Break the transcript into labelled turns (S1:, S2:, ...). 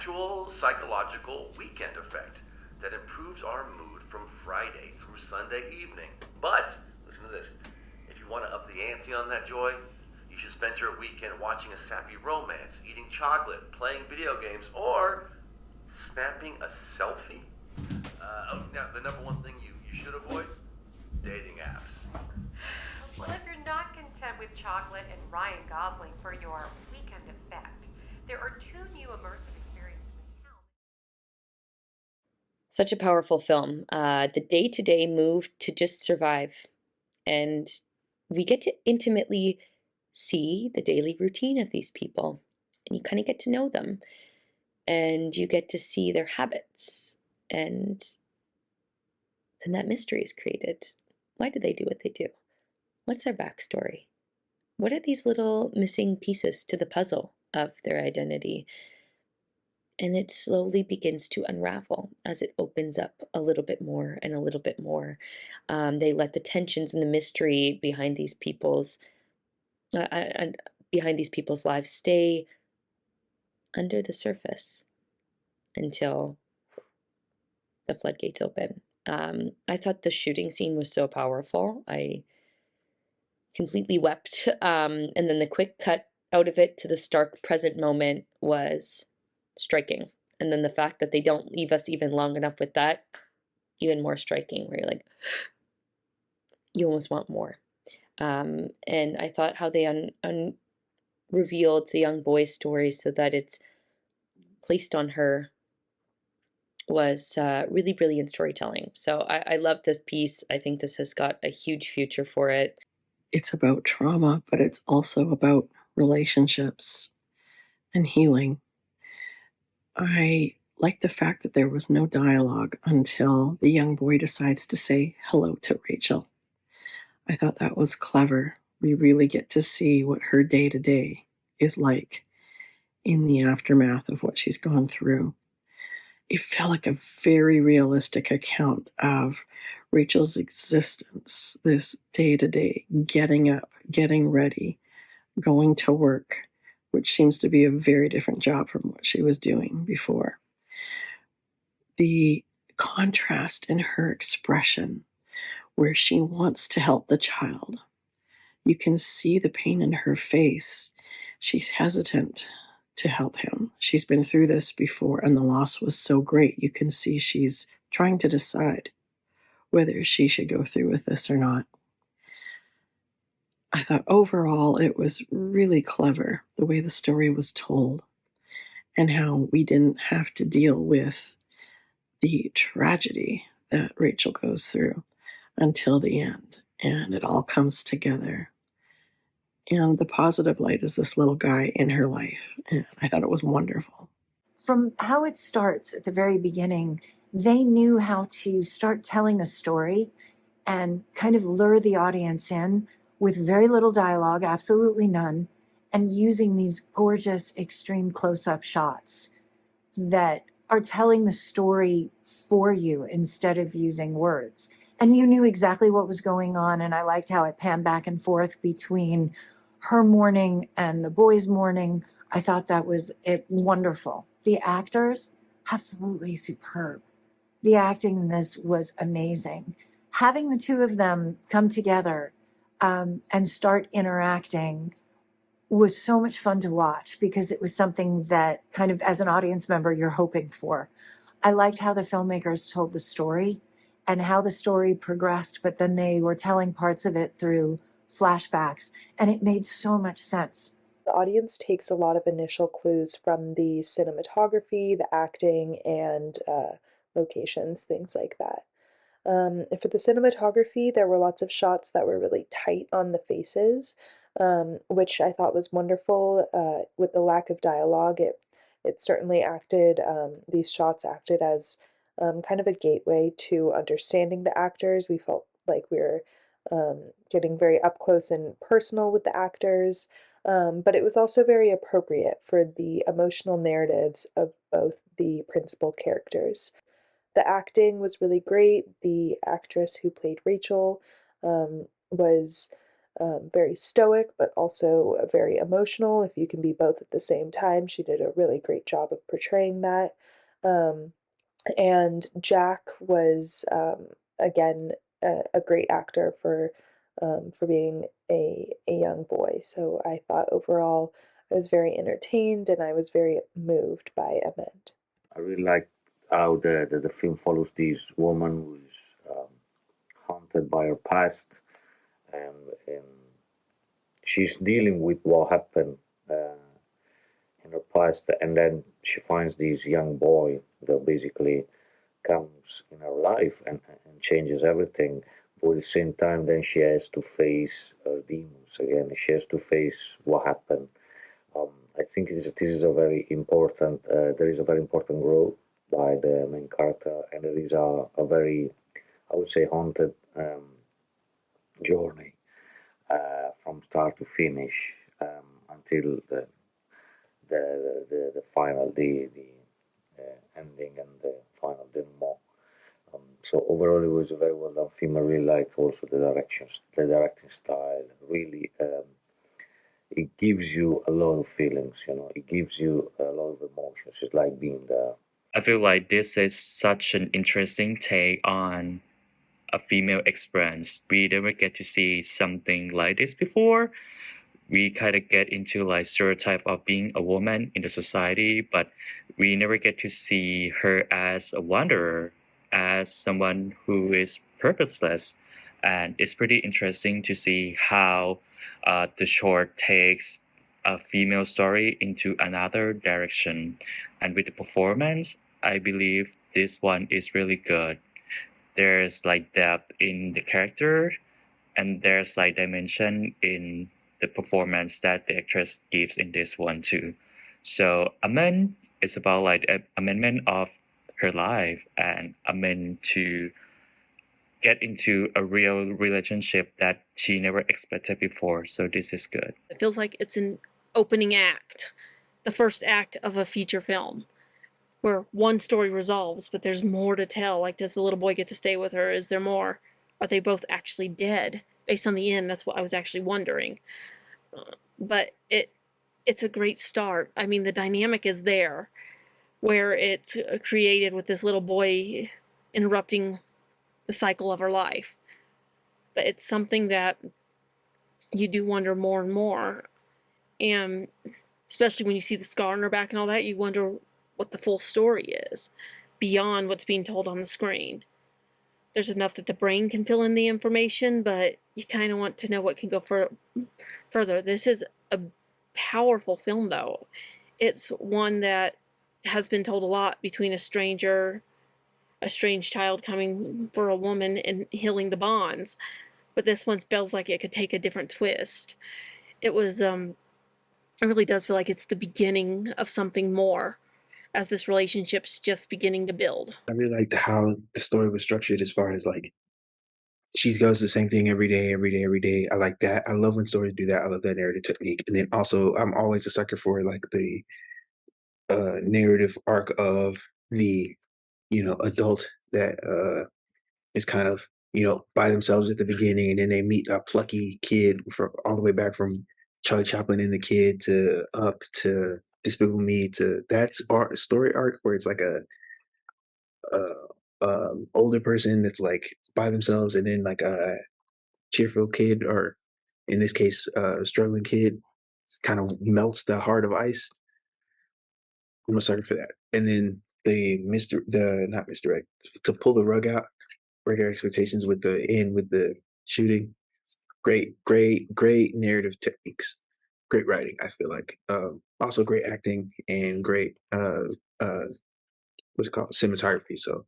S1: actual psychological weekend effect that improves our mood from Friday through Sunday evening. But, listen to this, if you want to up the ante on that joy, you should spend your weekend watching a sappy romance, eating chocolate, playing video games, or snapping a selfie. Now, the number one thing you should avoid, dating apps.
S2: Well, if you're not content with chocolate and Ryan Gosling for your weekend effect, there are two new immersive experiences in town.
S3: Such a powerful film. The day-to-day move to just survive. And we get to intimately see the daily routine of these people. And you kind of get to know them. And you get to see their habits. And then that mystery is created. Why do they do what they do? What's their backstory? What are these little missing pieces to the puzzle of their identity? And it slowly begins to unravel as it opens up a little bit more and a little bit more. They let the tensions and the mystery uh, behind these people's lives stay under the surface until the floodgates open. I thought the shooting scene was so powerful. I completely wept. And then the quick cut out of it to the stark present moment was striking. And then the fact that they don't leave us even long enough with that, even more striking, where you're like, you almost want more. And I thought how they revealed the young boy's story so that it's placed on her was really brilliant storytelling. So I love this piece. I think this has got a huge future for it.
S4: It's about trauma, but it's also about relationships and healing. I like the fact that there was no dialogue until the young boy decides to say hello to Rachael. I thought that was clever. We really get to see what her day-to-day is like in the aftermath of what she's gone through. It felt like a very realistic account of Rachael's existence, this day-to-day, getting up, getting ready, going to work, which seems to be a very different job from what she was doing before. The contrast in her expression, where she wants to help the child. You can see the pain in her face. She's hesitant to help him. She's been through this before, and the loss was so great. You can see she's trying to decide whether she should go through with this or not. I thought overall it was really clever, the way the story was told, and how we didn't have to deal with the tragedy that Rachael goes through until the end, and it all comes together. And the positive light is this little guy in her life, and I thought it was wonderful.
S5: From how it starts at the very beginning, they knew how to start telling a story and kind of lure the audience in with very little dialogue, absolutely none, and using these gorgeous extreme close-up shots that are telling the story for you instead of using words. And you knew exactly what was going on, and I liked how it panned back and forth between her mourning and the boy's mourning. I thought that was wonderful. The actors, absolutely superb. The acting in this was amazing. Having the two of them come together and start interacting was so much fun to watch because it was something that kind of, as an audience member, you're hoping for. I liked how the filmmakers told the story and how the story progressed, but then they were telling parts of it through flashbacks, and it made so much sense.
S6: The audience takes a lot of initial clues from the cinematography, the acting, and locations, things like that. For the cinematography, there were lots of shots that were really tight on the faces, which I thought was wonderful. With the lack of dialogue, it certainly acted, these shots acted as kind of a gateway to understanding the actors. We felt like we were getting very up close and personal with the actors, but it was also very appropriate for the emotional narratives of both the principal characters. The acting was really great. The actress who played Rachael was very stoic, but also very emotional. If you can be both at the same time, she did a really great job of portraying that. Um, and Jack was again a great actor for being a young boy. So I thought overall I was very entertained and I was very moved by Amend.
S7: I really like how the film follows this woman who's haunted by her past, and she's dealing with what happened in her past, and then she finds this young boy that basically comes in her life and changes everything. But at the same time, then she has to face her demons again. She has to face what happened. I think this is a very important. There is a very important growth by the main character, and there is a very, I would say, haunted journey from start to finish until the final, the ending and the final denouement. So overall, it was a very well done film. I really liked also the directing style. Really, it gives you a lot of feelings. You know, it gives you a lot of emotions. It's like being there.
S8: I feel like this is such an interesting take on a female experience. We never get to see something like this before. We kind of get into like stereotype of being a woman in the society, but we never get to see her as a wanderer, as someone who is purposeless. And it's pretty interesting to see how the short takes a female story into another direction. And with the performance, I believe this one is really good. There's like depth in the character, and there's like dimension in the performance that the actress gives in this one too. So Amen is about like an amendment of her life and Amen to get into a real relationship that she never expected before. So this is good.
S9: It feels like it's an opening act, the first act of a feature film, where one story resolves, but there's more to tell. Like, does the little boy get to stay with her? Is there more? Are they both actually dead? Based on the end, that's what I was actually wondering. But it's a great start. I mean, the dynamic is there, where it's created with this little boy interrupting the cycle of her life. But it's something that you do wonder more and more. And especially when you see the scar on her back and all that, you wonder what the full story is beyond what's being told on the screen. There's enough that the brain can fill in the information, but you kind of want to know what can go further. This is a powerful film, though. It's one that has been told a lot between a strange child coming for a woman and healing the bonds. But this one feels like it could take a different twist. It really does feel like it's the beginning of something more, as this relationship's just beginning to build.
S10: I really liked how the story was structured as far as like she does the same thing every day, every day, every day. I like that. I love when stories do that. I love that narrative technique. And then also I'm always a sucker for like the narrative arc of the, adult that is kind of, by themselves at the beginning and then they meet a plucky kid from all the way back from Charlie Chaplin and the Kid to up to Despicable Me to that's art story arc where it's like a older person that's like by themselves and then like a cheerful kid or in this case a struggling kid kind of melts the heart of ice. I'm a sucker for that. And then the not misdirect to pull the rug out, break our expectations with the end with the shooting. Great narrative techniques. Great writing, I feel like. Also great acting and great what's it called cinematography. So